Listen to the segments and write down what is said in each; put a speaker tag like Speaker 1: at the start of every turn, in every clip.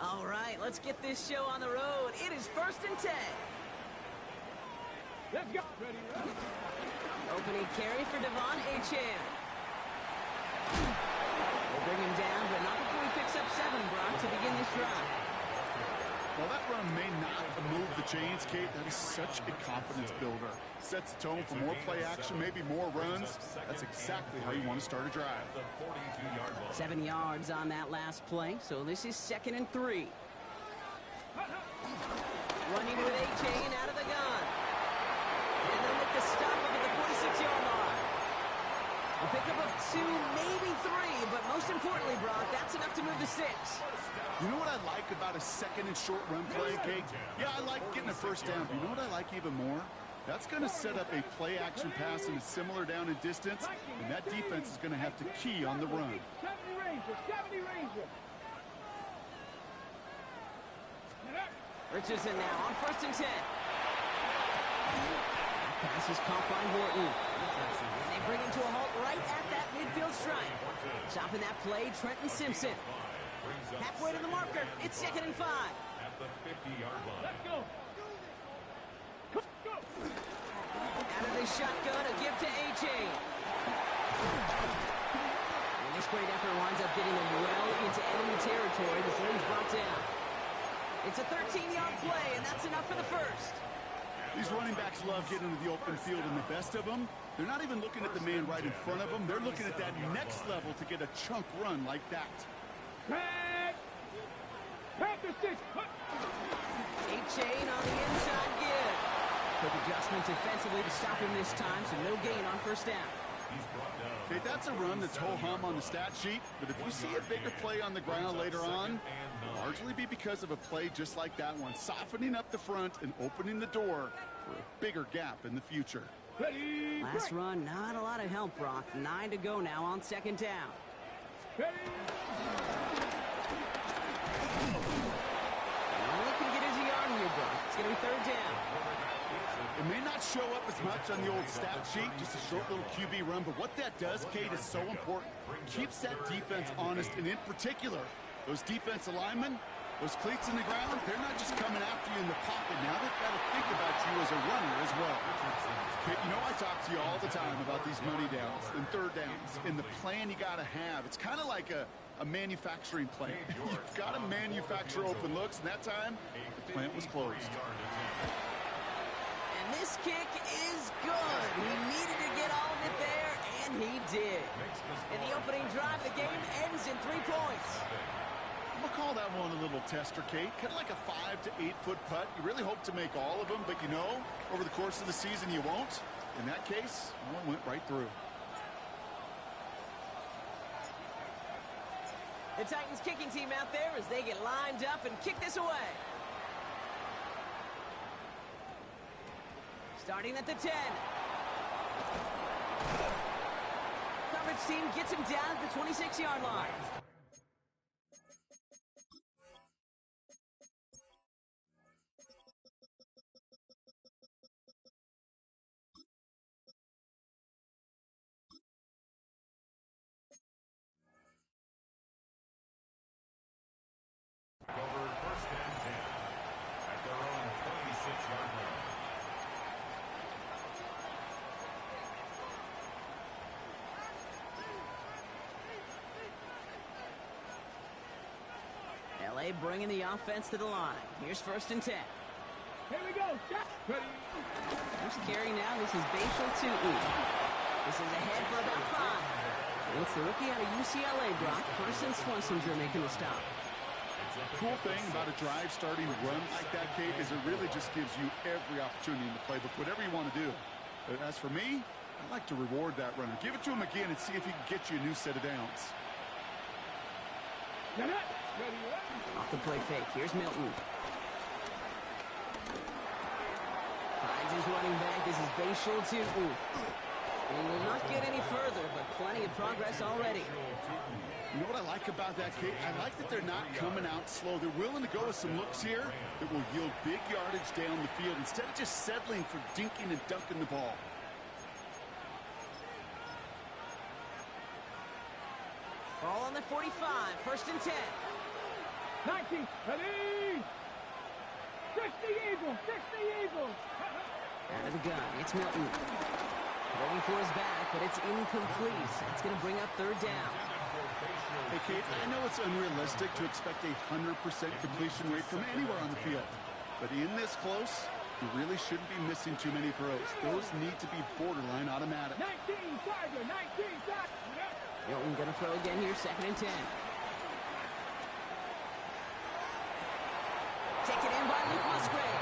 Speaker 1: All right, let's get this show on the road. It is 1st and 10.
Speaker 2: Let's go. Ready, ready.
Speaker 1: Opening carry for Devon Achane. We'll bring him down, but not before he picks up 7, Brock, to begin this drive.
Speaker 3: Well, that run may not move the chains, Kate. That is such a confidence builder. Sets the tone for more play action, maybe more runs. That's exactly how you want to start a drive.
Speaker 1: 7 yards on that last play, so this is 2nd and 3. Running with Achane out of the gun. And they'll make the stop up at the 46-yard line. A pickup of 2, maybe 3, but most importantly, Brock, that's enough to move the 6.
Speaker 3: You know what I like about a 2nd and short run play, Kate? Yeah, I like getting a first down. But you know what I like even more? That's going to set up a play-action pass in a similar down and distance, and that defense is going to have to key on the run.
Speaker 2: 70 Ranger.
Speaker 1: Richardson now on 1st and 10. Pass is caught by Horton. And they bring him to a halt right at that midfield stripe. Stopping that play, Trenton Simpson. Halfway to the marker, it's 2nd and 5.
Speaker 4: At the 50-yard line.
Speaker 2: Let's go.
Speaker 1: Out of the shotgun, a give to Achane. And this great effort winds up getting them well into enemy territory before he's brought down. It's a 13-yard play, and that's enough for the first.
Speaker 3: These running backs love getting into the open field, and the best of them, they're not even looking at the man right in front of them. They're looking at that next level to get a chunk run like that.
Speaker 2: Panther 6.
Speaker 1: Achane on the inside give. Quick adjustment defensively to stop him this time, so no gain on 1st down.
Speaker 3: Okay, that's a run that's ho-hum on the stat sheet, but if you see a bigger play on the ground later on, it'll largely be because of a play just like that one, softening up the front and opening the door for a bigger gap in the future.
Speaker 2: Ready,
Speaker 1: Last run, not a lot of help, Brock. 9 to go now on 2nd down.
Speaker 2: ready.
Speaker 1: All he can get is a yard here, Brock. It's going to be 3rd down.
Speaker 3: It may not show up as much on the old stat sheet, just a short little QB run, but what that does, Kate, is so important. Keeps that defense honest, and in particular, those defense linemen, those cleats in the ground, they're not just coming after you in the pocket. Now they've got to think about you as a runner as well. Kate, you know I talk to you all the time about these money downs and 3rd downs and the plan you got to have. It's kind of like a manufacturing plant. You've got to manufacture open looks, and that time, the plant was closed.
Speaker 1: And this kick is good. He needed to get all of it there, and he did. In the opening drive, the game ends in 3 points.
Speaker 3: We'll call that one a little tester, Kate. Kind of like a 5 to 8 foot putt. You really hope to make all of them, but you know, over the course of the season, you won't. In that case, one went right through.
Speaker 1: The Titans kicking team out there as they get lined up and kick this away. Starting at the 10. Coverage team gets him down at the 26-yard line.
Speaker 4: Covered 1st and 10 at their own 26-yard line.
Speaker 1: LA bringing the offense to the line. Here's 1st and 10.
Speaker 2: Here we go. Ready.
Speaker 1: First carry now. This is Bashal Tutu. This is ahead for about 5. It's the rookie out of UCLA, Brock. Carson Swansinger making the stop.
Speaker 3: Cool thing about a drive starting to run like that, Kate, is it really just gives you every opportunity in the playbook, whatever you want to do. But as for me, I like to reward that runner. Give it to him again and see if he can get you a new set of downs.
Speaker 2: Ready.
Speaker 1: Off the play fake. Here's Milton. Finds his running back. This is Bashal Tutu. He will not get any further, but plenty of progress already.
Speaker 3: You know what I like about that, Kate? I like that they're not coming out slow. They're willing to go with some looks here that will yield big yardage down the field instead of just settling for dinking and dunking the ball.
Speaker 1: Ball on the 45, 1st and 10.
Speaker 2: 19. Ready. 60 Eagles. 60 Eagles.
Speaker 1: Out of the gun, it's Milton. Going for his back, but it's incomplete. That's going to bring up third down.
Speaker 3: Hey, Kate, I know it's unrealistic to expect a 100% completion rate from anywhere on the field. But in this close, you really shouldn't be missing too many throws. Those need to be borderline automatic.
Speaker 2: 19 Tiger. 19 Tiger.
Speaker 1: Milton going to throw again here, 2nd and 10. Taken in by Luke Musgrave.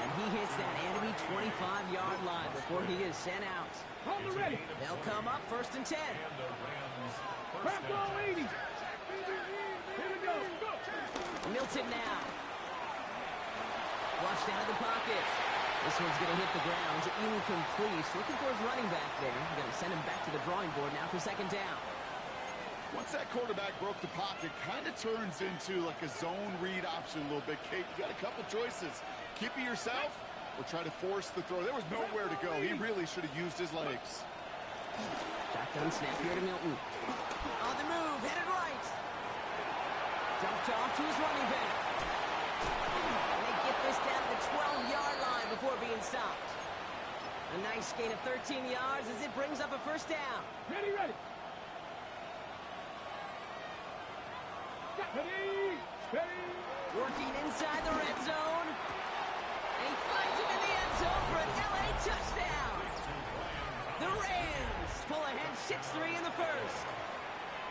Speaker 1: And he hits that enemy 25-yard line before he is sent out.
Speaker 2: Hold it ready.
Speaker 1: They'll come up 1st and 10.
Speaker 2: Prep ball 80. Here we go.
Speaker 1: Milton now. Flushed out of the pocket. This one's going to hit the ground. Incomplete. Looking for his running back there. Going to send him back to the drawing board now for 2nd down.
Speaker 3: Once that quarterback broke the pocket, kind of turns into like a zone read option a little bit. Kate, you got a couple choices. Keep it yourself or try to force the throw. There was nowhere to go. He really should have used his legs.
Speaker 1: Shotgun snap here to Milton. On the move, headed right. Dumped off to his running back. And they get this down to the 12-yard line before being stopped. A nice gain of 13 yards as it brings up a 1st down.
Speaker 2: Ready. Ready.
Speaker 1: Working inside the red zone. And he finds him in the end zone for an LA touchdown. The Rams pull ahead 6-3 in the 1st.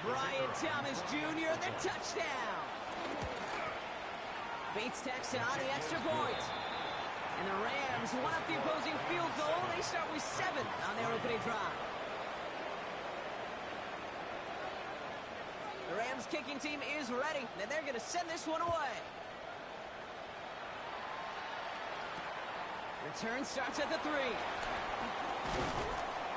Speaker 1: Brian Thomas Jr. the touchdown. Bates tacks on the extra point. And the Rams want up the opposing field goal. They start with 7 on their opening drive. The Rams kicking team is ready, and they're going to send this one away. Return starts at the 3.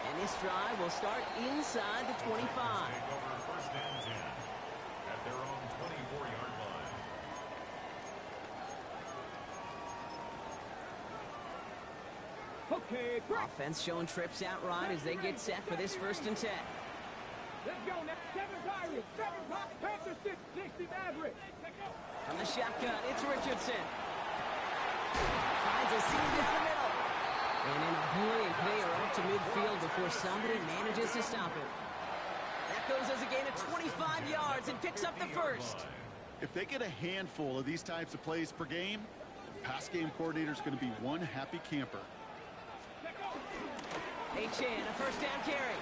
Speaker 1: And this drive will start inside the 25.
Speaker 4: Take over 1st and 10 at their own 24-yard line.
Speaker 2: Okay, break.
Speaker 1: Offense showing trips out right as they get set for this 1st and 10.
Speaker 2: Let's go now. 7 Pirates. 7 Panther 6. 60 Maverick.
Speaker 1: From the shotgun, it's Richardson. Finds a seam down the middle. And in a blink, they are up to midfield before somebody manages to stop it. That goes as a gain of 25 yards and picks up the 1st.
Speaker 3: If they get a handful of these types of plays per game, the pass game coordinator is going to be one happy camper.
Speaker 1: H.N., a 1st down carry.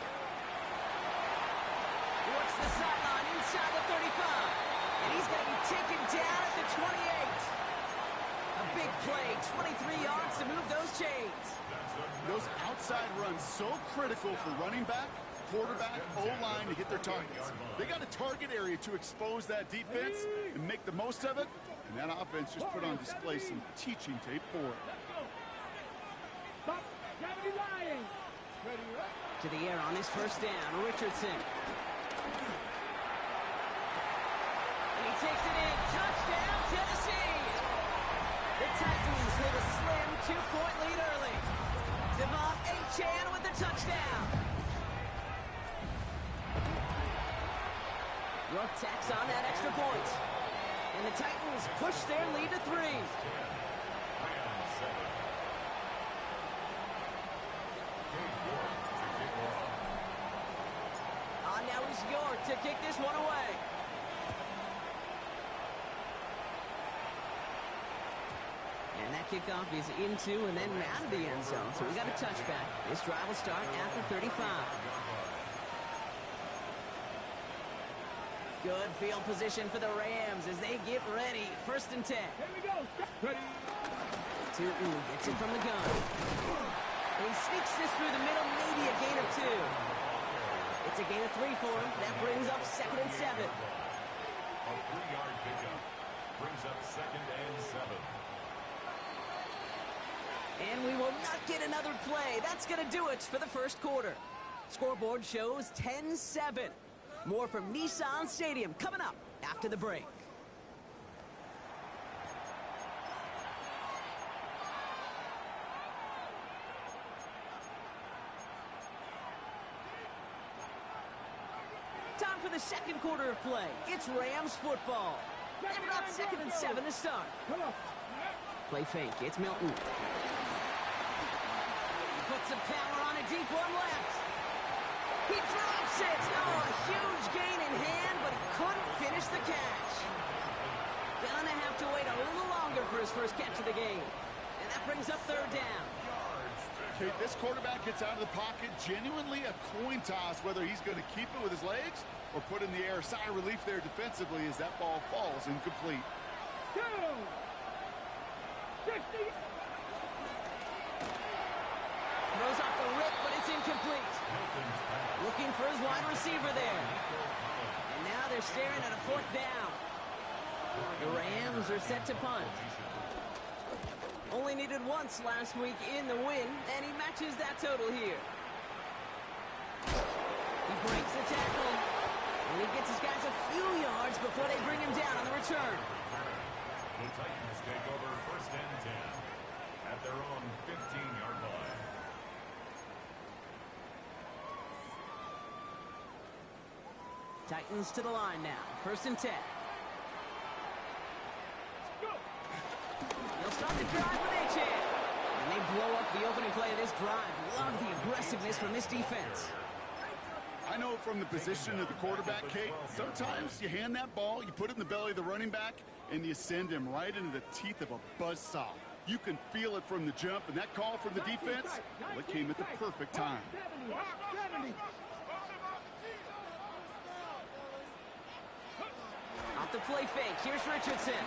Speaker 1: Works the sideline inside the 35. And he's going to be taken down at the 28. A big play, 23 yards to move those chains.
Speaker 3: Those outside runs so critical for running back, quarterback, O-line to hit their targets. They got a target area to expose that defense and make the most of it. And that offense just put on display some teaching tape for it.
Speaker 2: Stop. Gravity lying. Ready.
Speaker 1: To the air on this 1st down, Richardson. And he takes it in. Touchdown, Tennessee. The Titans with a slim 2-point lead early. Devon Achane with the touchdown. York tacks on that extra point. And the Titans push their lead to 3. Now is York to kick this one away. And that kickoff is into and then out of the end zone. So we got a touchback. This drive will start at the 35. Good field position for the Rams as they get ready. 1st and 10.
Speaker 2: Here we go. Ready.
Speaker 1: Tootin gets it from the gun. And he sneaks this through the middle, maybe a gain of 2. It's a gain of 3 for him. That brings up 2nd and 7.
Speaker 4: A 3-yard pickup brings up 2nd and 7.
Speaker 1: And we will not get another play. That's going to do it for the 1st quarter. Scoreboard shows 10-7. More from Nissan Stadium coming up after the break. Time for the 2nd quarter of play. It's Rams football. They've got 2nd and 7 to start.
Speaker 2: Come on.
Speaker 1: Play fake. It's Milton. Puts some power on a deep one left. He drops it. Oh, a huge gain in hand, but he couldn't finish the catch. Gonna have to wait a little longer for his first catch of the game. And that brings up 3rd down.
Speaker 3: Okay, this quarterback gets out of the pocket, genuinely a coin toss whether he's going to keep it with his legs or put in the air. Sigh of relief there defensively as that ball falls incomplete.
Speaker 2: 2. 60.
Speaker 1: Throws off the rip, but it's incomplete. Looking for his wide receiver there. And now they're staring at a 4th down. The Rams are set to punt. Only needed once last week in the win, and he matches that total here. He breaks the tackle, and he gets his guys a few yards before they bring him down on the return.
Speaker 4: The Titans take over 1st and 10 at their own 15-yard line.
Speaker 1: Titans to the line now. 1st and 10. They'll start the drive with H.A. And they blow up the opening play of this drive. Love the aggressiveness from this defense.
Speaker 3: I know from the position of the quarterback, Kate, sometimes you hand that ball, you put it in the belly of the running back, and you send him right into the teeth of a buzzsaw. You can feel it from the jump, and that call from the defense, well, it came at the perfect time.
Speaker 2: 70.
Speaker 1: Off the play fake. Here's Richardson.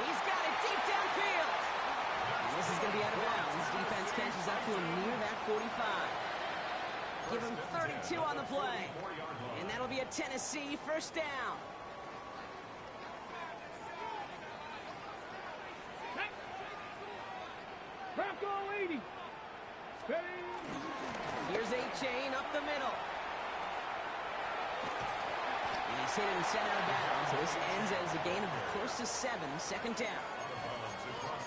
Speaker 1: He's got it deep downfield. And this is going to be out of bounds. Defense catches up to him near that 45. Give him 32 on the play. And that'll be a Tennessee 1st down.
Speaker 2: Back goal 80. Steady.
Speaker 1: Here's A-Chain up the middle. And he's hit and sent out of bounds. So this ends as a gain of close to 7, 2nd down.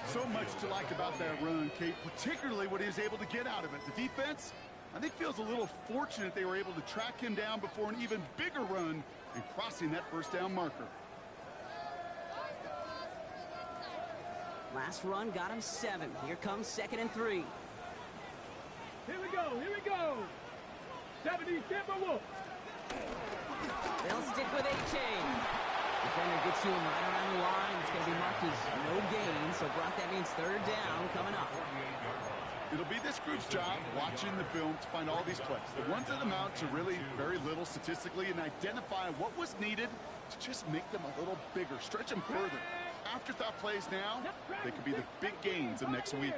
Speaker 3: So much to like about that run, Kate, particularly what he was able to get out of it. The defense, I think, feels a little fortunate they were able to track him down before an even bigger run and crossing that 1st down marker.
Speaker 1: Last run got him 7. Here comes 2nd and 3.
Speaker 2: Here we go. 70 Timberwolves.
Speaker 1: They'll stick with A-Chain. Defender gets to him right around the line. It's going to be marked as no gain. So, Brock, that means 3rd down coming up.
Speaker 3: It'll be this group's job watching the film to find all these plays. The ones that amount to really very little statistically and identify what was needed to just make them a little bigger, stretch them further. Afterthought plays now, they could be the big gains of next week.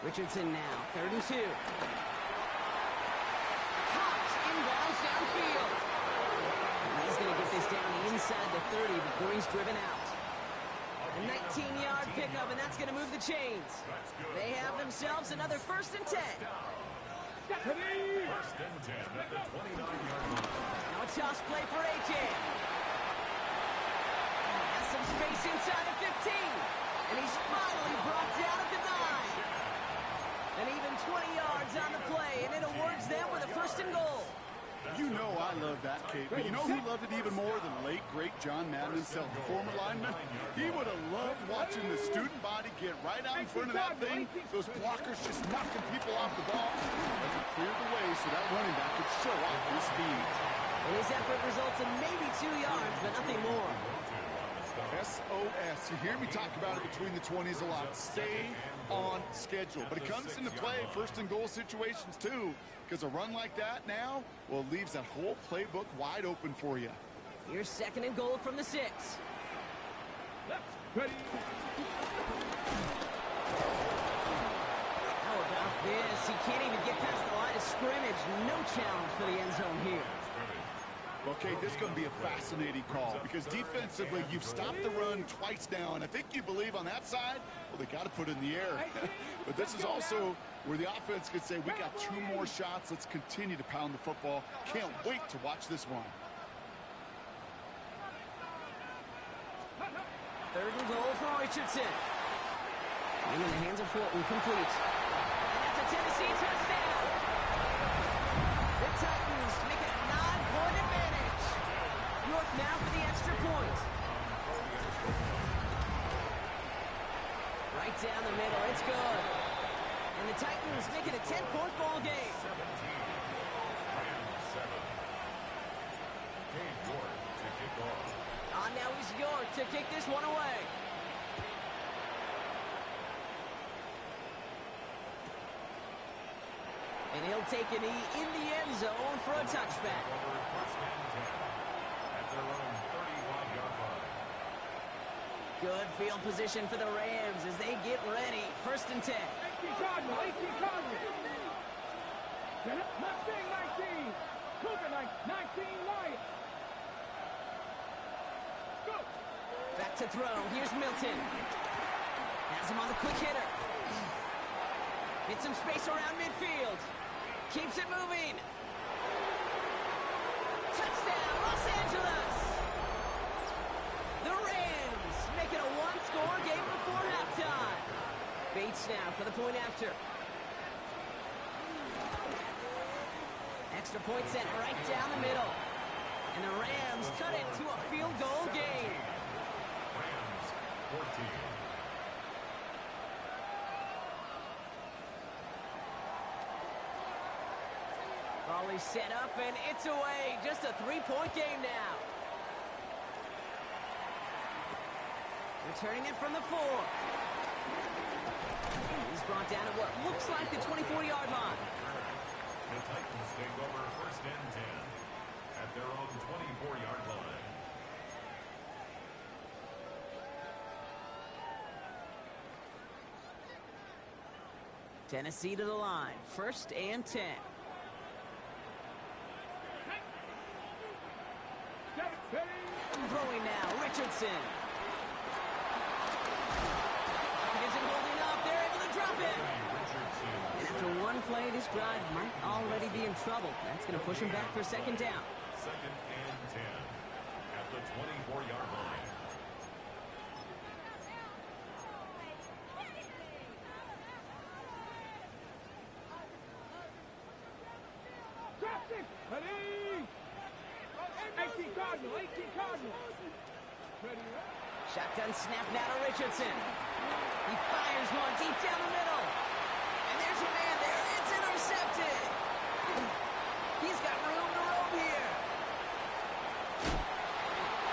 Speaker 1: Richardson now, 3rd and 2. Cox inbounds downfield. And he's going to get this down inside the 30 before he's driven out. A 19-yard pickup, and that's going to move the chains. They have themselves another 1st and 10.
Speaker 4: 1st and 10 at the 29-yard line.
Speaker 1: Now a toss play for A.J. Has some space inside the 15. And he's finally brought down at the 9. And even 20 yards on the play, and it awards them with a 1st and goal.
Speaker 3: You know I love that, Kate, but you know who loved it even more than late, great John Madden himself, the former lineman? He would have loved watching the student body get right out in front of that thing, those blockers just knocking people off the ball, and he cleared the way so that running back could show off his speed.
Speaker 1: And his effort results in maybe 2 yards, but nothing more.
Speaker 3: SOS. You hear me talk about it between the 20s a lot. Stay on schedule. But it comes into play 1st and goal situations too, because a run like that now, well, leaves that whole playbook wide open for you.
Speaker 1: Here's 2nd and goal from the 6.
Speaker 2: Ready.
Speaker 1: How about this? He can't even get past the line of scrimmage. No challenge for the end zone here.
Speaker 3: Okay, this is going to be a fascinating call because defensively, you've stopped the run twice now, and I think you believe on that side, well, they got to put it in the air. But this is also where the offense could say, we got 2 more shots. Let's continue to pound the football. Can't wait to watch this one.
Speaker 1: 3rd and goal for Richardson. In the hands of Fulton, complete. And that's a Tennessee touchdown. The Titans It's good. And the Titans make it a 10-point ball game.
Speaker 4: 17. Rams 7. Cade York to kick off.
Speaker 1: Now he's York to kick this one away. And he'll take a knee in the end zone for a touchback.
Speaker 4: Over first and 10 at their own 35-yard line.
Speaker 1: Good field position for the Rams as they get ready. First and 10.
Speaker 2: 18 Cardinal, 18 Cardinal. Mustang 19. Cougar 19 Lions. Go.
Speaker 1: Back to throw. Here's Milton. Has him on the quick hitter. Hits some space around midfield. Keeps it moving. Touchdown, Los Angeles. The Rams make it a one-score game before halftime. Bates now for the point after. Extra point sent right down the middle. And the Rams cut it to a field goal game.
Speaker 4: Rams 14.
Speaker 1: Raleigh set up, and it's away. Just a three-point game now. Returning it from the 4. He's brought down at what looks like the 24-yard line.
Speaker 4: The Titans take over first and 10 at their own 24-yard line.
Speaker 1: Tennessee to the line. First and 10. Throwing now, Richardson. Isn't holding up. They're able to drop it. And after one play, this drive might already be in trouble. That's going to push him back for second down.
Speaker 4: Second and 10 at the 24-yard line.
Speaker 2: Drop it. Ready. 18 Cardinal, 18 Cardinal. Ready.
Speaker 1: Shotgun snap now to Richardson. He fires one deep down the middle. And there's a man there. It's intercepted. He's got room to roam here.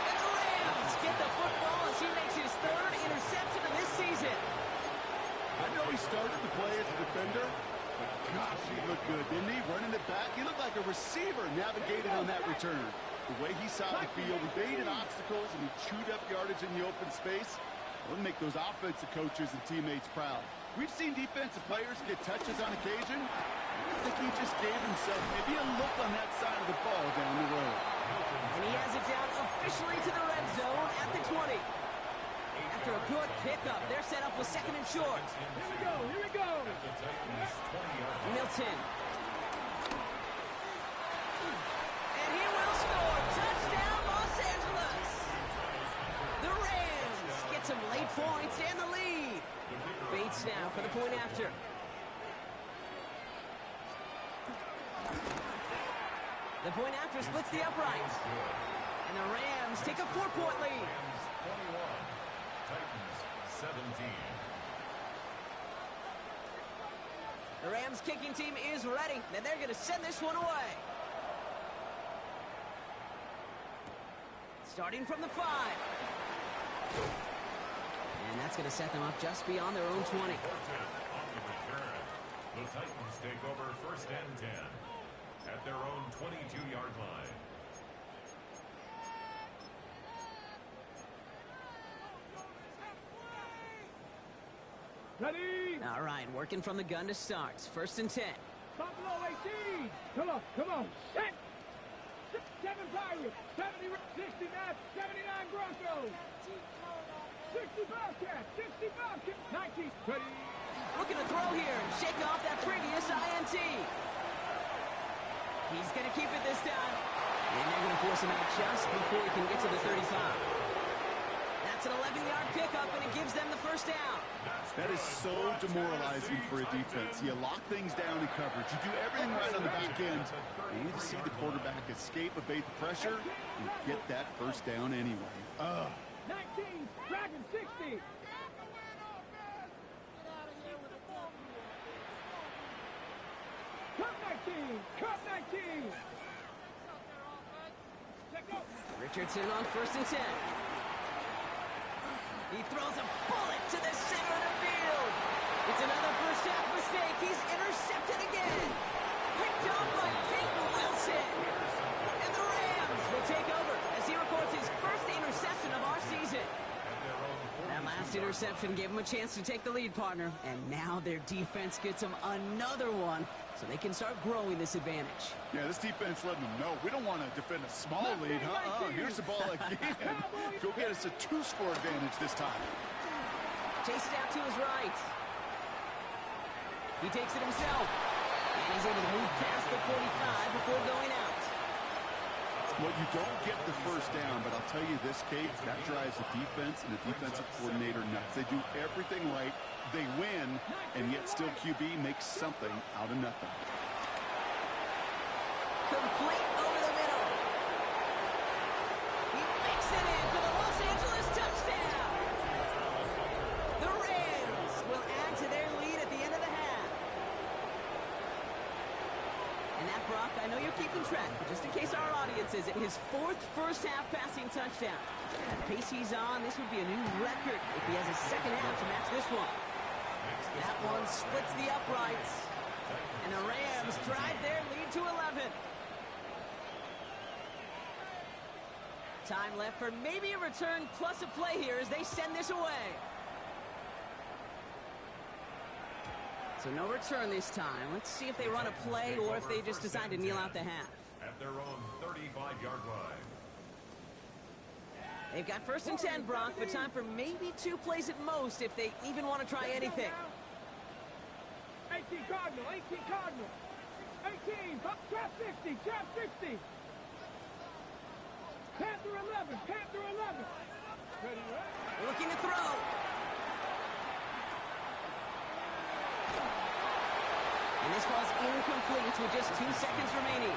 Speaker 1: And the Rams get the football as he makes his third interception of this season.
Speaker 3: I know he started the play as a defender, but gosh, he looked good, didn't he? Running it back, he looked like a receiver navigated on that return. The way he saw the field, he baited obstacles, and he chewed up yardage in the open space. It'll make those offensive coaches and teammates proud. We've seen defensive players get touches on occasion. I think he just gave himself maybe a look on that side of the ball down the road.
Speaker 1: And he has it down officially to the red zone at the 20. After a good pickup, they're set up with second and short.
Speaker 2: Here we go, here we go.
Speaker 4: At the Titans 20-yard line.
Speaker 1: Milton. And he will score. Touchdown, Los Angeles. The Rams get some late points and the lead. Bates now for the point after. The point after splits the uprights. And the Rams take a 4-point lead.
Speaker 4: Rams 21. Titans 17.
Speaker 1: The Rams kicking team is ready, and they're going to send this one away. Starting from the 5. And that's going to set them up just beyond their own 20.
Speaker 4: On the return, the Titans take over first and 10 at their own 22-yard line.
Speaker 2: Ready.
Speaker 1: All right, working from the gun to start. First and 10.
Speaker 2: Buffalo 18. Come on, come on. Set. 7 Pirates. 70, 69, 79 Broncos. 60 Bobcats. 60 Bobcats. 19. Ready.
Speaker 1: Looking to throw here and shake off that previous INT. He's going to keep it this time. And they're going to force him out just before he can get to the 35. That's an 11-yard pickup, and it gives them the first down.
Speaker 3: That is so demoralizing for a defense. You lock things down in coverage. You do everything right on the back end. You need to see the quarterback escape, evade the pressure, and get that first down anyway.
Speaker 2: 19. Dragon 60. 19. Cut 19. Check out.
Speaker 1: Richardson on 1st and 10. He throws a bullet to the center of the field. It's another first half mistake. He's intercepted again. Picked off by Peyton Wilson. And the Rams will take over as he records his first interception of our season. That last interception gave him a chance to take the lead, partner. And now their defense gets them another one, so they can start growing this advantage.
Speaker 3: Yeah, this defense letting them know we don't want to defend a small lead. Here's the ball again. Go get us a 2-score advantage this time.
Speaker 1: Chased out to his right. He takes it himself. And he's able to move past the 45 before going out.
Speaker 3: Well, you don't get the first down, but I'll tell you this, Kate, that drives the defense and the defensive coordinator nuts. They do everything right, they win, and yet still QB makes something out of nothing.
Speaker 1: Complete over the middle. He makes it in for the Los Angeles touchdown. The Rams will add to their lead at the end of the half. And that, Brock, I know you're keeping track, but just in case our audience isn't, his 4th first-half passing touchdown. At the pace he's on, this would be a new record if he has a second half to match this one. That one splits the uprights. And the Rams drive their lead to 11. Time left for maybe a return plus a play here as they send this away. So no return this time. Let's see if they run a play or if they just decide to kneel out the half.
Speaker 4: At their own 35-yard line.
Speaker 1: They've got 1st and 10, Brock, but time for maybe 2 plays at most if they even want to try anything.
Speaker 2: 18 Cardinal, 18 Cardinal. 18, trap 60, trap 60. Panther 11, Panther 11. Ready, right?
Speaker 1: Looking to throw. And this ball's incomplete with just 2 seconds remaining.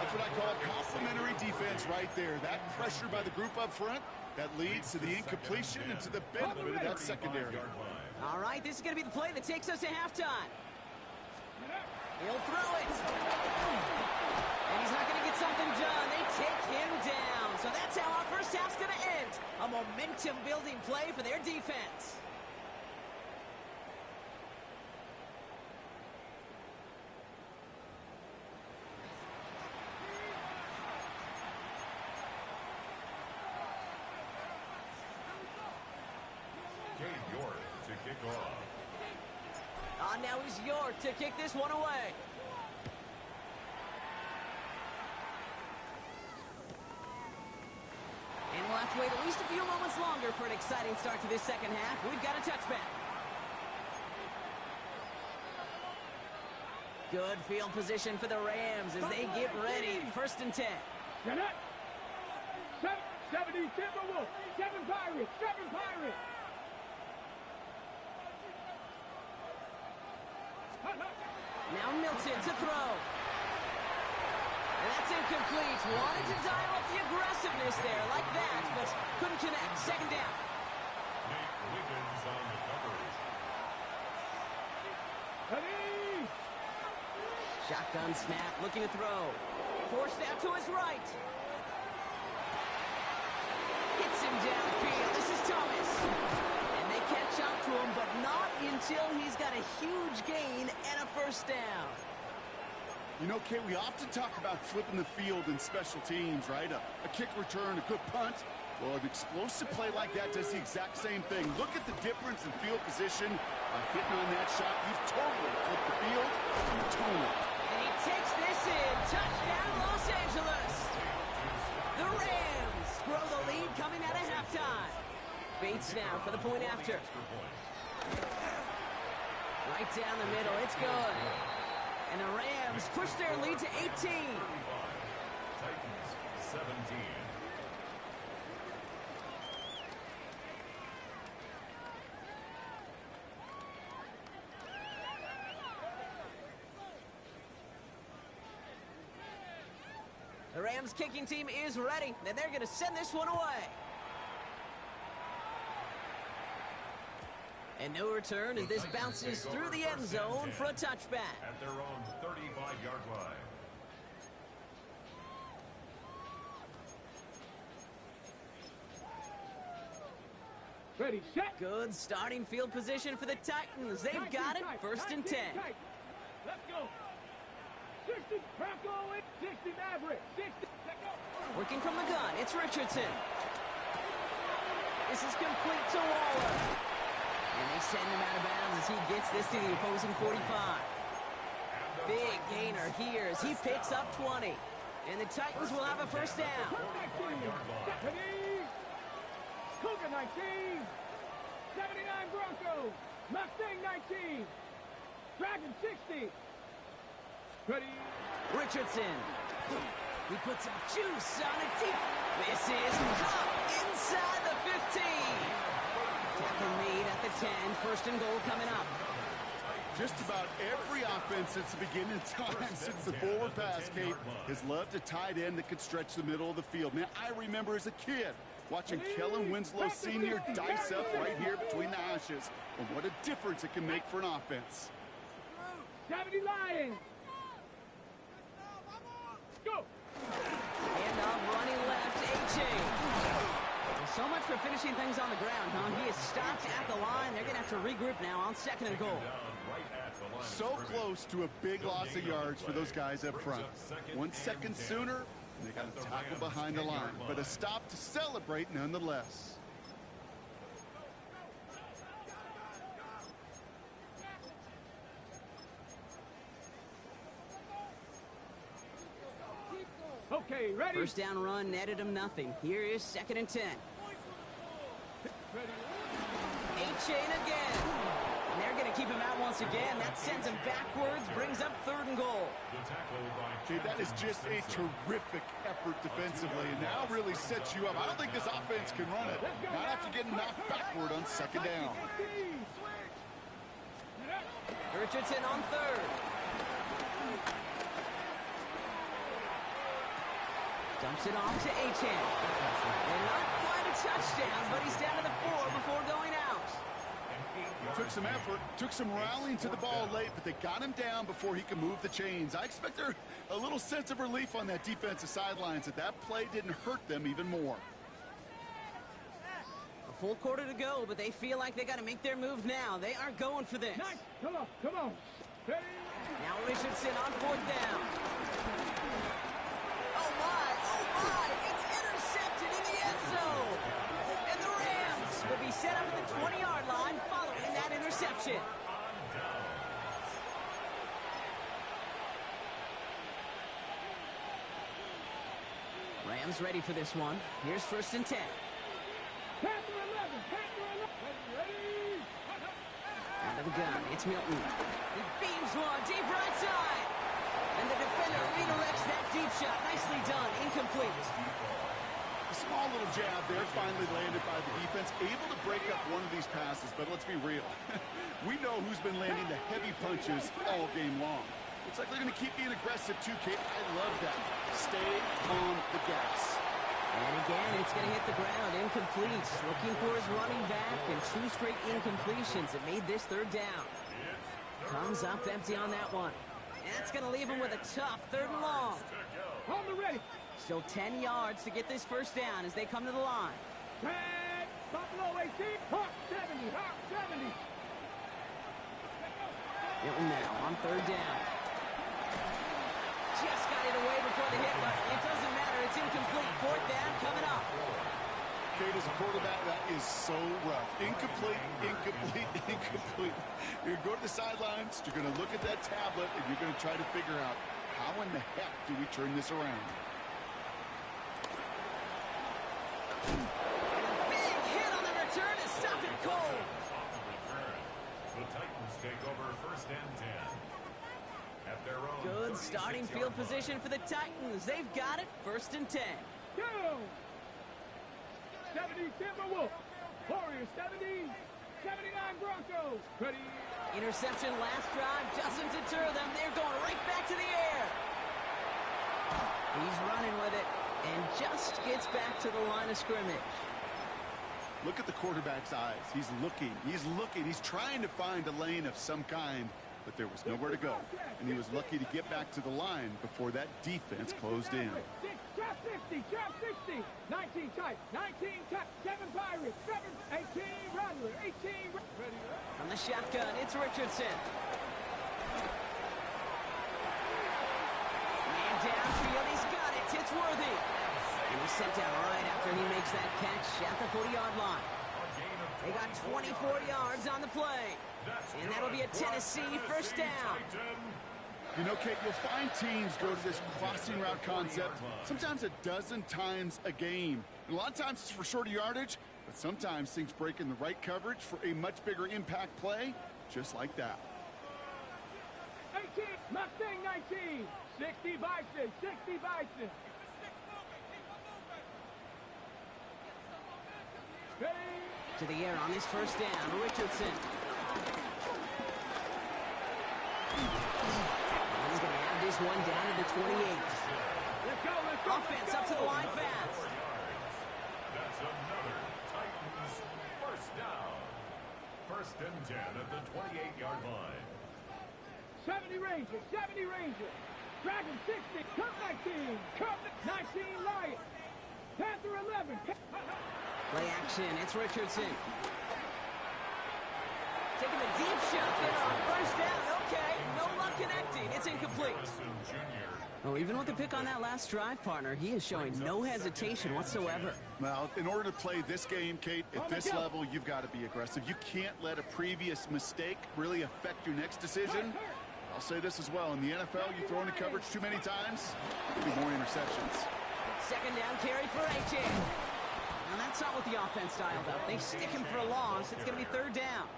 Speaker 3: That's what I call complimentary defense right there. That pressure by the group up front, that leads to the incompletion and to the benefit of that secondary.
Speaker 1: All right, this is going to be the play that takes us to halftime. He'll throw it. And he's not going to get something done. They take him down. So that's how our first half's going to end. A momentum-building play for their defense.
Speaker 4: York to kick off.
Speaker 1: Now he's York to kick this one away. And we'll have to wait at least a few moments longer for an exciting start to this second half. We've got a touchback. Good field position for the Rams as they get ready. 1st and 10.
Speaker 2: Get it. 70 Timberwolves, 7 Pirates, 7 Pirates.
Speaker 1: Now Milton to throw. And that's incomplete. Wanted to dial up the aggressiveness there like that, but couldn't connect. 2nd down.
Speaker 4: Nate Wiggins on the coverage.
Speaker 2: Ready.
Speaker 1: Shotgun snap, looking to throw. Forced out to his right. Hits him downfield. This is Thomas. And they catch up to him, but not until he's got a huge gain and a 1st down.
Speaker 3: You know, Kate, we often talk about flipping the field in special teams, right? A kick return, a good punt. Well, an explosive play like that does the exact same thing. Look at the difference in field position. By hitting on that shot, you've totally flipped the field and totally.
Speaker 1: And he takes this in. Touchdown, Los Angeles. The Rams grow the lead coming out of halftime. Bates now for the point after. Right down the middle. It's good. And the Rams push their lead to 18.
Speaker 4: Titans 17.
Speaker 1: The Rams kicking team is ready, and they're going to send this one away. And no return as this bounces through the end zone for a touchback.
Speaker 4: At their own 35-yard line.
Speaker 2: Ready, set.
Speaker 1: Good starting field position for the Titans. They've got it, first and 10.
Speaker 2: Let's go. 60, Bronco, 60, Maverick, 60, let go.
Speaker 1: Working from the gun, it's Richardson. This is complete to Waller. And they send him out of bounds as he gets this to the opposing 45. Big gainer here as he picks up 20. And the Titans will have a first down.
Speaker 2: Cougar 19, 79 Broncos, Mustang 19, Dragon 60. Ready?
Speaker 1: Richardson. He puts some juice on it deep. This is caught inside the 15. Tackle made at the 10. First and goal coming up.
Speaker 3: Just about every offense since the beginning of time, since the forward pass, Kate, has loved a tight end that could stretch the middle of the field. Man, I remember as a kid watching Kellen Winslow Sr. dice up right here between the hashes. And what a difference it can make for an offense.
Speaker 2: 70 Lions. Go.
Speaker 1: And running left, A-Chain. So much for finishing things on the ground, huh? He is stopped at the line. They're going to have to regroup now on second and goal.
Speaker 3: So close to a big loss of yards for those guys up front. 1 second sooner, they got a tackle behind the line, but a stop to celebrate nonetheless.
Speaker 2: Okay, ready?
Speaker 1: First down run netted him nothing. Here is second and 10. A-Chain again. And they're going to keep him out once again. That sends him backwards, brings up third and goal.
Speaker 3: Okay, that is just a terrific effort defensively, and now really sets you up. I don't think this offense can run it. Not after getting knocked backward on second down.
Speaker 1: Richardson on third. Dumps it off to A-Chain. And not quite a touchdown, but he's down to the 4 before going out.
Speaker 3: Took some effort, took some rallying to the ball late, but they got him down before he could move the chains. I expect there a little sense of relief on that defensive sidelines that play didn't hurt them even more.
Speaker 1: A full quarter to go, but they feel like they got to make their move now. They are going for this.
Speaker 2: Nice. Come on, come on. Ready?
Speaker 1: Now Richardson on fourth down. Oh my, it's intercepted in the end zone. And the Rams will be set up at the 20-yard line following that interception. Rams ready for this one. Here's first and 10.
Speaker 2: Panther 11, Panther 11. Ready?
Speaker 1: Out of the gun, it's Milton. He beams one deep right side. And the defender redirects that deep shot. Nicely done, incomplete.
Speaker 3: A small little jab there, finally landed by the defense. Able to break up one of these passes, but let's be real. We know who's been landing the heavy punches all game long. Looks like they're going to keep being aggressive too, Kate. I love that. Stay on the gas.
Speaker 1: And again, it's going to hit the ground, incomplete. Looking for his running back, and 2 straight incompletions that made this third down. Comes up empty on that one. And that's going to leave him with a tough third and long.
Speaker 2: On the ready.
Speaker 1: Still 10 yards to get this first down as they come to the line.
Speaker 2: Tag. Buffalo 18. Hawk 70. Hawk 70.
Speaker 1: Milton now on third down. Just got it away before the hit, but it doesn't matter. It's incomplete. Fourth down coming up.
Speaker 3: Kate, as a quarterback, that is so rough. Incomplete, incomplete, incomplete. You're going to go to the sidelines, you're going to look at that tablet, and you're going to try to figure out how in the heck do we turn this around.
Speaker 1: And a big hit on the return to stop it cold.
Speaker 4: The Titans take over first and 10. At their own
Speaker 1: Good starting field position for the Titans. They've got it, first and 10.
Speaker 2: Go. 70 Timberwolves. Warriors 70. 79 Broncos. Ready.
Speaker 1: Interception last drive doesn't deter them. They're going right back to the air. He's running with it and just gets back to the line of scrimmage.
Speaker 3: Look at the quarterback's eyes. He's looking. He's trying to find a lane of some kind, but there was nowhere to go. And he was lucky to get back to the line before that defense closed in.
Speaker 2: Trap 50, trap 60, 19 tight, 19 tight, 7 Pirates, 7, 18 Rattler, 18 ready.
Speaker 1: On the shotgun, it's Richardson. Man downfield, he's got it. It's Worthy. And he's sent down right after he makes that catch at the 40-yard line. They got 24 yards on the play. And that'll be a Tennessee first down.
Speaker 3: You know, Kate, you'll find teams go to this crossing route concept sometimes a dozen times a game. And a lot of times it's for shorter yardage, but sometimes things break in the right coverage for a much bigger impact play, just like that.
Speaker 2: 18, Mustang 19, 60 Bison, 60 Bison.
Speaker 1: To the air on this first down, Richardson. He's going to have this one down to the 28.
Speaker 2: Let's go.
Speaker 1: Offense up to the line fast.
Speaker 4: That's another Titans first down. First and 10 at the 28-yard line.
Speaker 2: 70 Rangers. Dragon 60, Cup 19, Cup 19 Lions. Panther 11.
Speaker 1: Play action, it's Richardson. Taking the deep shot there on first down. Okay, no luck connecting. It's incomplete. Oh, even with the pick on that last drive, partner, he is showing no hesitation whatsoever.
Speaker 3: Well, in order to play this game, Kate, at this level, you've got to be aggressive. You can't let a previous mistake really affect your next decision. I'll say this as well. In the NFL, you throw into coverage too many times, there'll be more interceptions.
Speaker 1: Second down carry for A.J. Now, that's not what the offense dialed up. They stick him for a loss. It's going to be third down.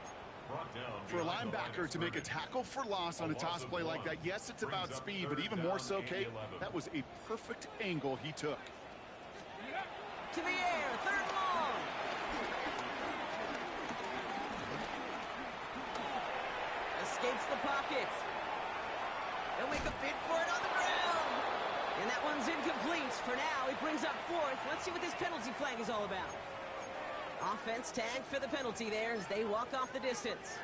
Speaker 3: For a linebacker to make a tackle for loss on a toss play like that, yes, it's about speed, but even more so, Kate, that was a perfect angle he took.
Speaker 1: To the air, third and long. Escapes the pocket. They'll make a bid for it on the ground. And that one's incomplete. For now, it brings up fourth. Let's see what this penalty flag is all about. Offense tagged for the penalty there as they walk off the distance.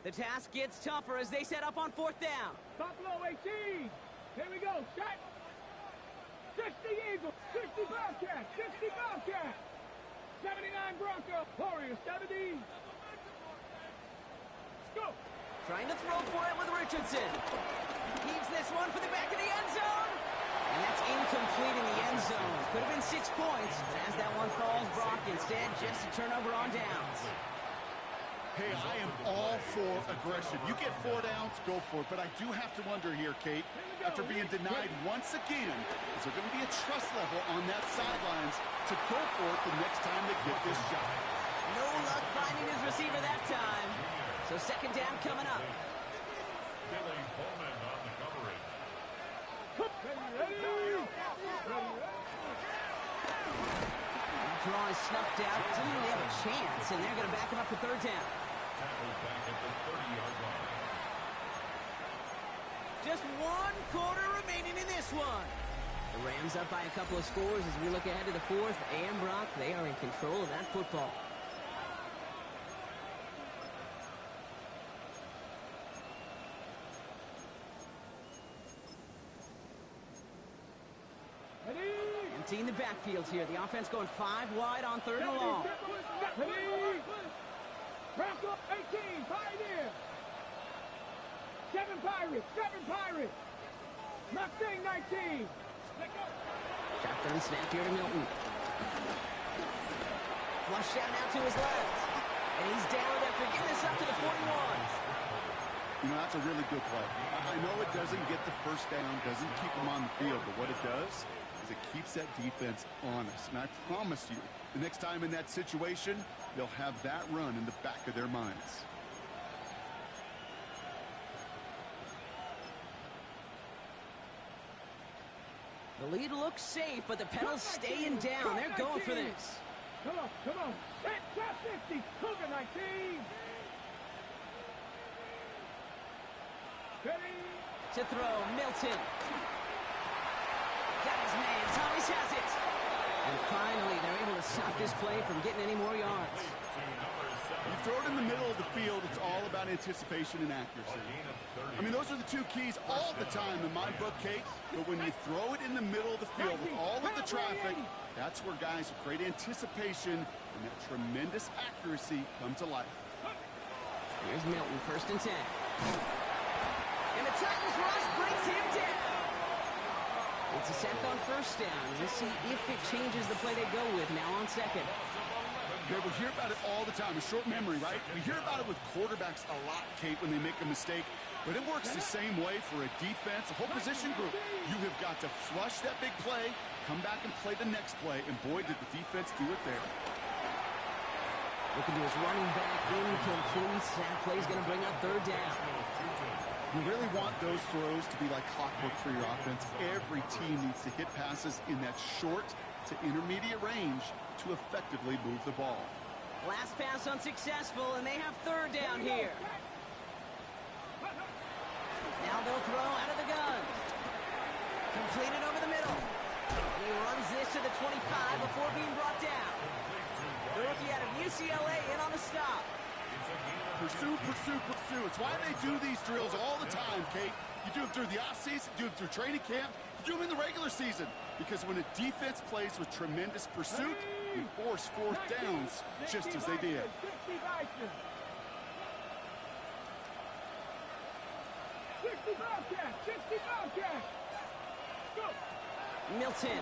Speaker 1: The task gets tougher as they set up on fourth down.
Speaker 2: Buffalo 18. Here we go. Shot. 60 Eagles. 60 Bobcats. 60 Bobcats. 79 Broncos. Warriors 70. Go.
Speaker 1: Trying to throw for it with Richardson. Heaves this one for the back of the end zone. And that's incomplete in the end zone. Could have been 6 points, but as that one falls, Brock, instead just a turnover on downs.
Speaker 3: Hey, I am all for aggression. You get 4 downs, go for it. But I do have to wonder here, Kate, after being denied once again, is there going to be a trust level on that sidelines to go for it the next time they get this shot?
Speaker 1: No luck finding his receiver that time. So second down coming up.
Speaker 4: Billy Bowman on the coverage.
Speaker 1: Draw is snuffed out. Didn't really have a chance, and they're going to back him up for third down.
Speaker 4: Tackled back at the 30-yard line.
Speaker 1: Just 1 quarter remaining in this one. The Rams up by a couple of scores as we look ahead to the fourth. And Brock, they are in control of that football. Emptying the backfield here. The offense going 5 wide on third and long.
Speaker 2: Bronco 18, Pioneer. 7 Pirates, 7 Pirates. Mustang 19.
Speaker 1: Shotgun snap here to Milton. Flush out now to his left. And he's down after getting this up to the 41.
Speaker 3: You know, that's a really good play. I know it doesn't get the first down, doesn't keep them on the field, but what it does is it keeps that defense honest. And I promise you, the next time in that situation, they'll have that run in the back of their minds.
Speaker 1: The lead looks safe, but the Pedals staying down. They're going for this.
Speaker 2: Come on. Set 50. Cougar 19.
Speaker 1: To throw, Milton. Got his man, Thomas has it. And finally, they're able to stop this play from getting any more yards.
Speaker 3: You throw it in the middle of the field, it's all about anticipation and accuracy. I mean, those are the two keys all the time in my book, Kate. But when you throw it in the middle of the field with all of the traffic, that's where guys with great anticipation and that tremendous accuracy come to life.
Speaker 1: Here's Milton, 1st and 10. And the Titans rush brings him down. It's a sack on 1st down. We'll see if it changes the play they go with now on 2nd.
Speaker 3: Yeah, we hear about it all the time. A short memory, right? We hear about it with quarterbacks a lot, Kate, when they make a mistake. But it works the same way for a defense, a whole position group. You have got to flush that big play, come back and play the next play, and boy, did the defense do it there.
Speaker 1: Looking to his running back, incomplete. That play's going to bring up 3rd down.
Speaker 3: You really want those throws to be like clockwork for your offense. Every team needs to hit passes in that short to intermediate range to effectively move the ball.
Speaker 1: Last pass unsuccessful, and they have 3rd down here. Now they'll throw out of the gun. Completed over the middle. And he runs this to the 25 before being brought down. The rookie out of UCLA in on the stop.
Speaker 3: Pursue, pursue, pursue. It's why they do these drills all the time, Kate. You do them through the offseason, you do them through training camp, you do them in the regular season. Because when a defense plays with tremendous pursuit, you force 4th downs just as they did.
Speaker 2: 60 Bobcat! 60 Bobcat! Go!
Speaker 1: Milton.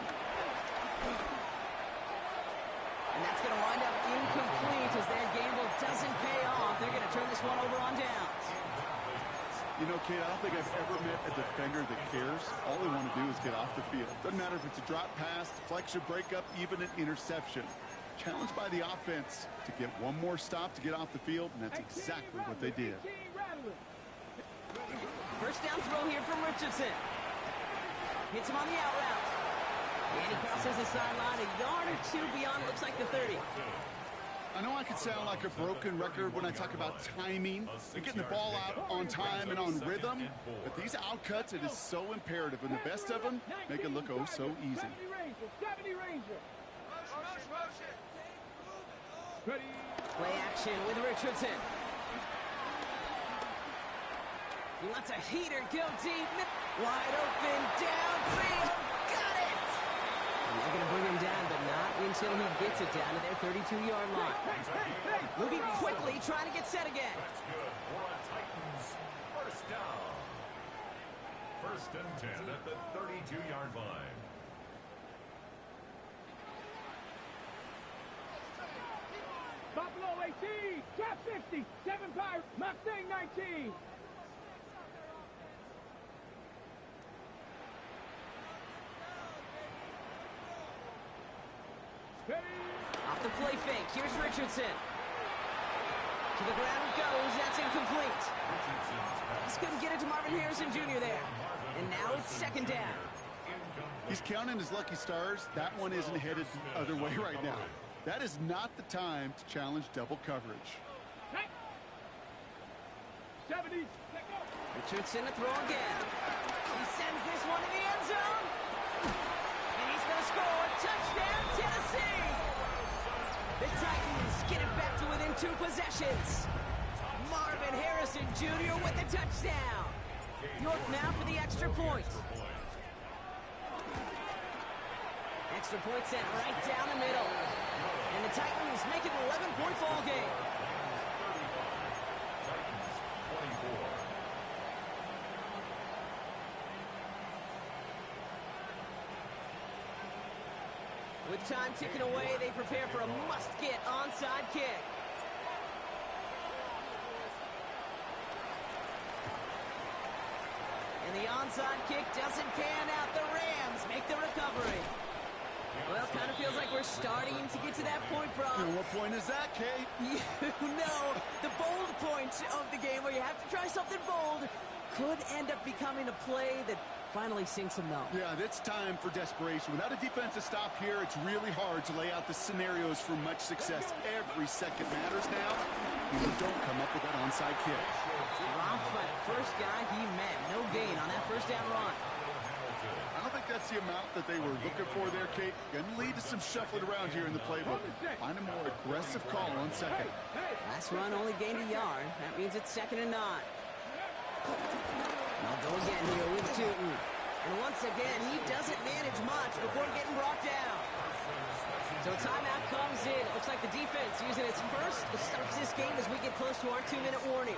Speaker 1: And that's going to wind up incomplete as that gamble doesn't pay off. They're going to turn this one over on downs.
Speaker 3: You know, Kate, I don't think I've ever met a defender that cares. All they want to do is get off the field. Doesn't matter if it's a drop pass, deflection, breakup, even an interception. Challenged by the offense to get one more stop to get off the field, and that's exactly what they did.
Speaker 1: 1st down throw here from Richardson. Hits him on the out route. And he crosses the sideline a yard or 2 beyond, looks like the 30.
Speaker 3: I know I could sound like a broken record when I talk about timing and getting the ball out on time and on rhythm, but these outcuts, it is so imperative, and the best of them make it look oh so easy.
Speaker 2: 70 Ranger.
Speaker 1: Play action with Richardson. He lets a heater go deep. Wide open, downfield. Got it! And they're going to bring him down, but not until he gets it down to their 32-yard line. Moving quickly, trying to get set again.
Speaker 4: That's good for a Titans 1st down. 1st and 10 at the 32-yard line.
Speaker 2: Buffalo 18, Cap 50, 7 Pirates, Mustang 19.
Speaker 1: Off the play fake, here's Richardson. To the ground it goes, that's incomplete. Just couldn't get it to Marvin Harrison Jr. there. And now it's 2nd down.
Speaker 3: He's counting his lucky stars. That one isn't headed the other way right now. That is not the time to challenge double coverage.
Speaker 2: 70.
Speaker 1: Richardson to throw again. He sends this one to the end zone. And he's going to score. Touchdown, Tennessee. The Titans get it back to within 2 possessions. Marvin Harrison Jr. with the touchdown. York now for the extra point. Extra point sent right down the middle. And the Titans make it an 11-point ball game. With time ticking away, they prepare for a must-get onside kick. And the onside kick doesn't pan out. The Rams make the recovery. Well, kind of feels like we're starting to get to that point, Brock.
Speaker 3: And what point is that, Kate?
Speaker 1: You know, the bold point of the game where you have to try something bold. Could end up becoming a play that finally sinks him, though.
Speaker 3: Yeah, it's time for desperation. Without a defensive stop here, it's really hard to lay out the scenarios for much success. Every second matters now. You don't come up with that onside kick.
Speaker 1: Dropped by the first guy he met. No gain on that first down run.
Speaker 3: I don't think that's the amount that they were looking for there, Kate. Going to lead to some shuffling around here in the playbook. Find a more aggressive call on second.
Speaker 1: Last run only gained a yard. That means it's 2nd and 9. They'll go again here with Tootin. And once again, he doesn't manage much before getting brought down. So timeout comes in. It looks like the defense using its first stops this game as we get close to our 2-minute warning.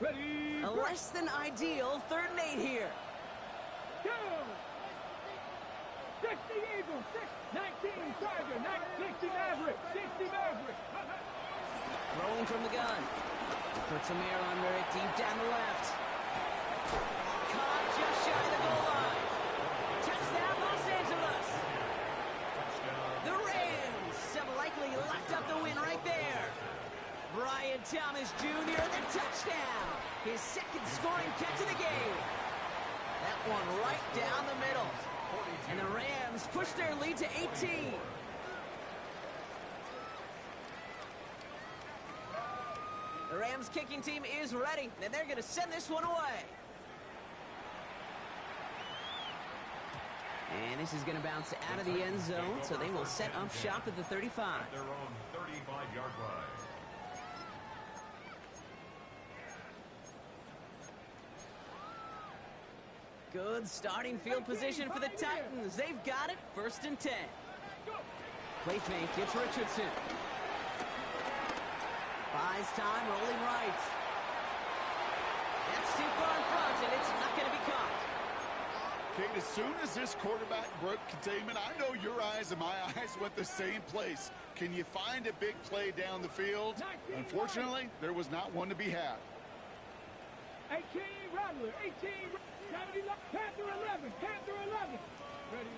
Speaker 2: Ready?
Speaker 1: A less than ideal 3rd and 8 here.
Speaker 2: Go! 60 Eagles, 19 Tiger, 60 Maverick, 60 Maverick.
Speaker 1: Throwing from the gun. Puts some air under it deep down the left. Caught just shy of the goal line. Touchdown, Los Angeles. The Rams have likely locked up the win right there. Brian Thomas Jr., the touchdown. His 2nd scoring catch of the game. That one right down the middle. And the Rams push their lead to 18. The Rams kicking team is ready, and they're going to send this one away. And this is going to bounce out of the end zone, so they will set up shop at the 35.
Speaker 4: Their own 35-yard line.
Speaker 1: Good starting field position for the Titans. They've got it, 1st and 10. Play fake, it's Richardson. Buys time, rolling right. That's too far in front, and it's not going to be caught.
Speaker 3: Kate, as soon as this quarterback broke containment, I know your eyes and my eyes went the same place. Can you find a big play down the field? Unfortunately, there was not one to be had.
Speaker 2: 18 Rattler, 18 70, Panther 11, Panther 11. Ready,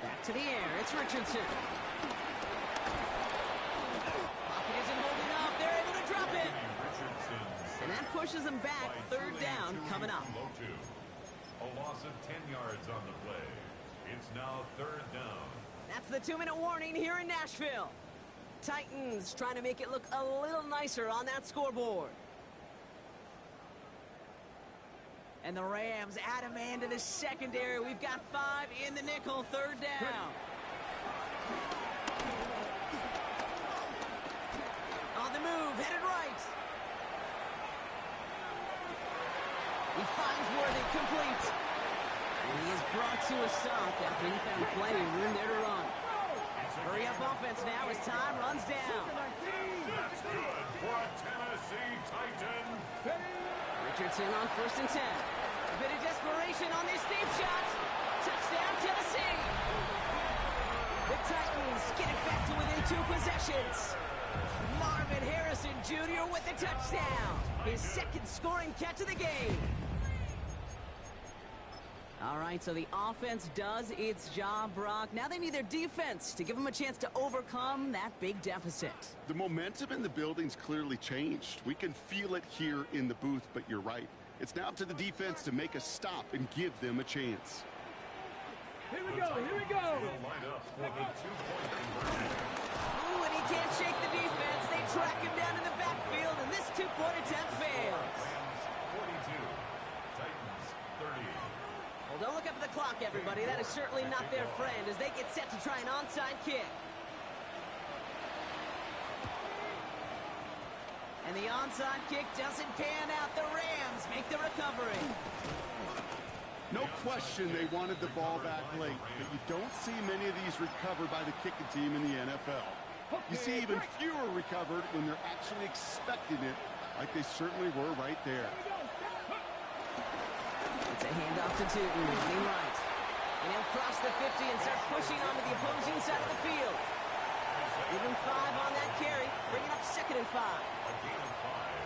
Speaker 1: back to the air, it's Richardson. Pocket isn't holding up, they're able to drop it. And that pushes them back, 3rd down coming up.
Speaker 4: A loss of 10 yards on the play. It's now 3rd down.
Speaker 1: That's the 2-minute warning here in Nashville. Titans trying to make it look a little nicer on that scoreboard. And the Rams add a man to the secondary. We've got 5 in the nickel, 3rd down. On the move, headed right. He finds Worthy, complete. And he is brought to a stop after he found plenty of room there to run. Hurry up offense now as time runs down.
Speaker 4: That's good for a Tennessee Titan.
Speaker 1: Richardson on 1st and 10. A bit of desperation on this deep shot. Touchdown, Tennessee. The Titans get it back to within 2 possessions. Marvin Harrison Jr. with the touchdown. His 2nd scoring catch of the game. All right, so the offense does its job, Brock. Now they need their defense to give them a chance to overcome that big deficit.
Speaker 3: The momentum in the building's clearly changed. We can feel it here in the booth, but you're right. It's now up to the defense to make a stop and give them a chance.
Speaker 2: Here we go, here we go.
Speaker 4: Line up for the 2-point conversion.
Speaker 1: Ooh, and he can't shake the defense. They track him down in the backfield, and this 2-point attempt fails.
Speaker 4: Rams 42, Titans 30.
Speaker 1: Well, don't look up at the clock, everybody. That is certainly not their friend as they get set to try an onside kick. And the onside kick doesn't pan out. The Rams make the recovery.
Speaker 3: No question they wanted the ball back late, but you don't see many of these recovered by the kicking team in the NFL. You see even fewer recovered when they're actually expecting it, like they certainly were right there.
Speaker 1: It's a handoff to Tootin, running right. And he'll cross the 50 and start pushing onto the opposing side of the field. Give him 5 on that carry, bringing up 5.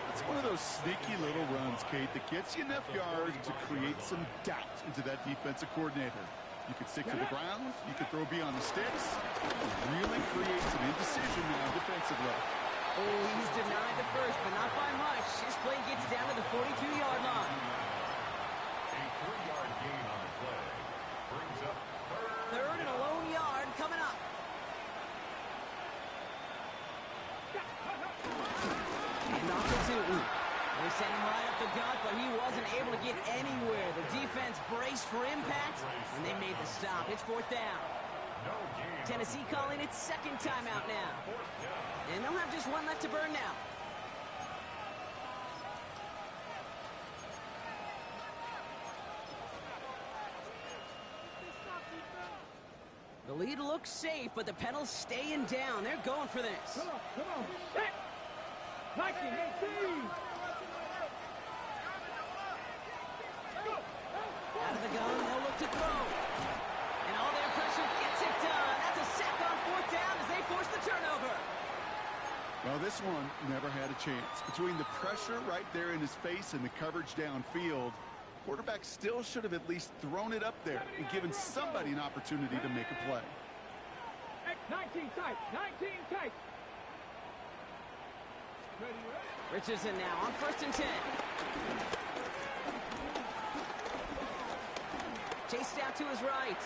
Speaker 3: It's one of those sneaky little runs, Kate, that gets you enough yards to create some doubt into that defensive coordinator. You could stick to the ground, you could throw beyond the sticks, really create some indecision now defensively.
Speaker 1: Oh, he's denied the first, but not by much. His play gets down to the 42-yard line.
Speaker 4: A 3-yard gain on the play. Brings up
Speaker 1: Third and a lone yard coming up. And off to Newton. They sent him right up the gut, but he wasn't able to get anywhere. The defense braced for impact, and they made the stop. It's 4th down. Tennessee calling its second timeout now. And they'll have just one left to burn now. The lead looks safe, but the pedals staying down. They're going for this.
Speaker 2: Come on, set! 19-18!
Speaker 1: Out of the gun, they'll look to throw. And all their pressure gets it done. That's a sack on 4th down as they force the turnover.
Speaker 3: Well, this one never had a chance. Between the pressure right there in his face and the coverage downfield, quarterback still should have at least thrown it up there and given somebody an opportunity to make a play.
Speaker 2: 19 tight, 19 tight.
Speaker 1: Richardson now on 1st and 10. Chased out to his right.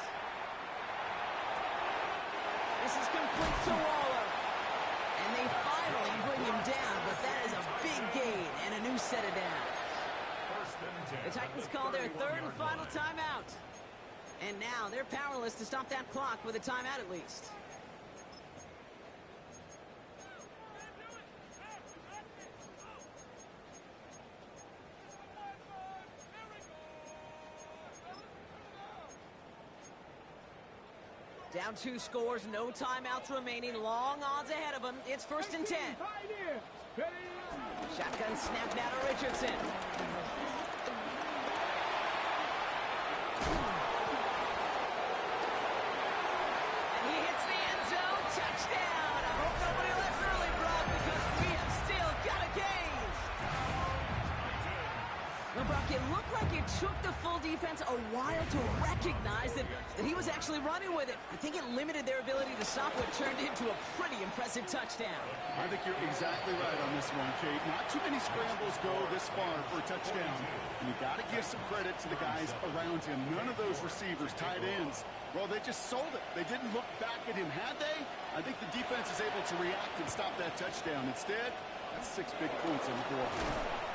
Speaker 1: This is complete to Waller. And they finally bring him down, but that is a big gain and a new set of downs. The Titans call their 3rd and final timeout. And now they're powerless to stop that clock with a timeout at least. Down 2 scores, no timeouts remaining, long odds ahead of them. It's 1st and 10. Shotgun snap now to Richardson. And he hits the end zone, touchdown! I hope nobody left early, Brock, because we have still got a game. Well, Brock, it looked like it took the full defense a while to recognize that he was actually running with it. I think it limited their ability to stop what turned into a pretty impressive touchdown.
Speaker 3: I think you're exactly right on this one, Kate. Not too many scrambles go this far for a touchdown. And you got to give some credit to the guys around him. None of those receivers, tight ends, well, they just sold it. They didn't look back at him, had they? I think the defense is able to react and stop that touchdown. Instead, that's 6 big points on the board.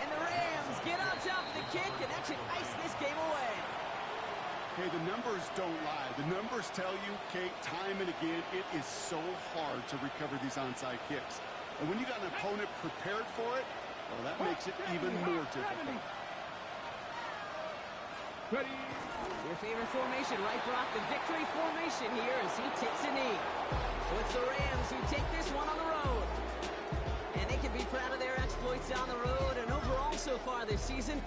Speaker 1: And the Rams get on top of the kick, and that should ice this game away.
Speaker 3: Hey, the numbers don't lie. The numbers tell you, Kate, time and again, it is so hard to recover these onside kicks. And when you got an opponent prepared for it, well, that makes it even more difficult.
Speaker 1: Your favorite formation, right, Brock? The victory formation here as he takes a knee. So it's the Rams who take this one on the road. And they can be proud of their exploits on the road and overall so far this season.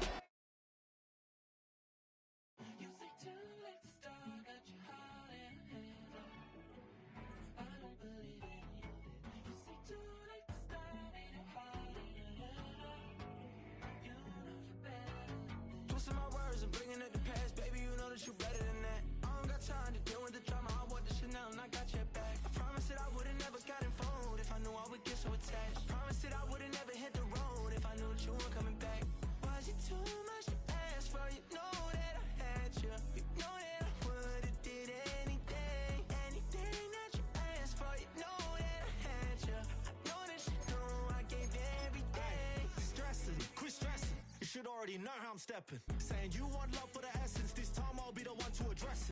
Speaker 5: Already know how I'm stepping. Saying you want love for the essence, this time I'll be the one to address it.